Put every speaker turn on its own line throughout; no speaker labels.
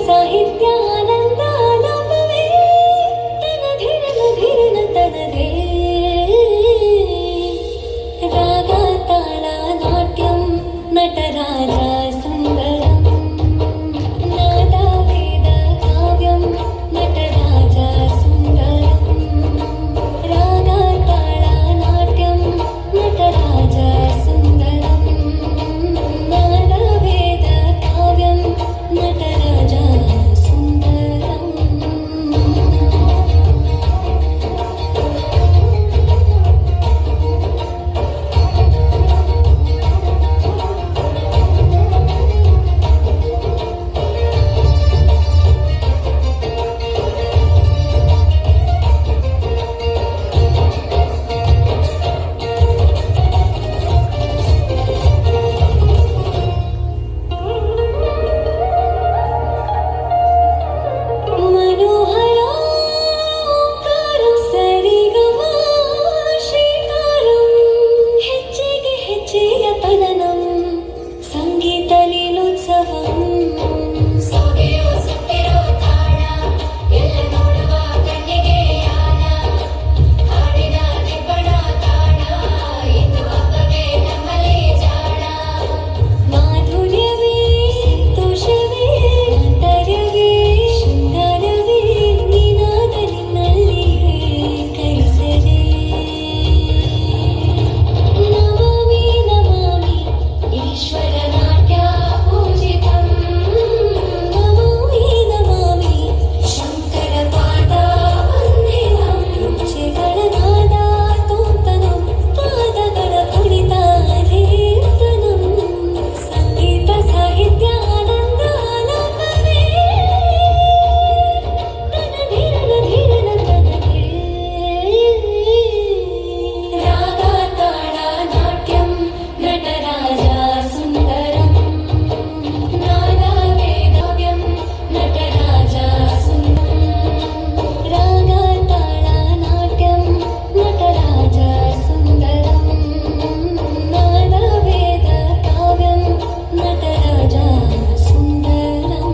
ಸಾಹಿತ್ಯಾನಂದಾಲಂಬವೇ ತನಧಿರನ ಧಿರನ ತನದೇ ರಾಗ ತಾಳ ನಾಟ್ಯಂ ನಟರಾಜ ಸುಂದರಂ ನಾದ ವೇದ ಕಾವ್ಯಂ ನಟರಾಜ ಸುಂದರಂ ರಾಗ ತಾಳ ನಾಟ್ಯಂ ನಟರಾಜ ಸುಂದರಂ ನಾದ ವೇದ ಕಾವ್ಯಂ ನಟರಾಜ ಸುಂದರಂ. मनोहराङ्कारं सरिगमा ಶ್ರೀಕಾರಂ ಹೆಜ್ಜೆಗೆ ಹೆಜ್ಜೆಯ ತನನಂ ಸಂಗೀತ ಲೀಲೋತ್ಸವಂ ಸೊಗೆಯೋ ಸುತ್ತಿರೋ ತಾಣ ಎಲ್ಲ ನೋಡುವ ಕಣ್ಣಿಗೆ ಯಾನ ಹಾಡಿನ ನಿಬ್ಬಣ ತಾಣ ಇಂದು ಹಬ್ಬವೇ ನಮ್ಮಲ್ಲಿ ಜಾಣ ಮಾಧುರ್ಯವೇ ಸಂತೋಷವೇ ಆಂತರ್ಯವೇ ಶೃಂಗಾರವೇ ನೀನಾದ ನಿನ್ನಲ್ಲಿಯೇ ಕೈಸರೆ ನಮಾಮಿ ನಮಾಮಿ ಈಶ್ವರ ನಾಟ್ಯ ಪೂಜಿತಂ ನಮಾಮಿ ನಮಾಮಿ ಶಂಕರ ಪಾದ ವಂದಿತಂ ಹೆಜ್ಜೆಗಳ ನಾದ ತೋಂತನಂ ಪಾದಗಳ ಕುಣಿತ ಧೀರ್ತನಂ ಸಂಗೀತ ಸಾಹಿತ್ಯ ಆನಂದಾಲಂಬವೇ ತನಧಿರನ ಧಿರನ ತನದೇ ರಾಗ ತಾಳ ನಾಟ್ಯಂ ನಟರಾಜ ಸುಂದರಂ ನಾದ ವೇದವ್ಯಂ ನಟರಾಜ ಸುಂದರಂ ರಾಗ ತಾಳ ನಾಟ್ಯಂ ನಟರಾಜ ಸುಂದರಂ ನಾದ ವೇದ ಕಾವ್ಯಂ ನಟರಾಜ ಸುಂದರಂ.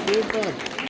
Super.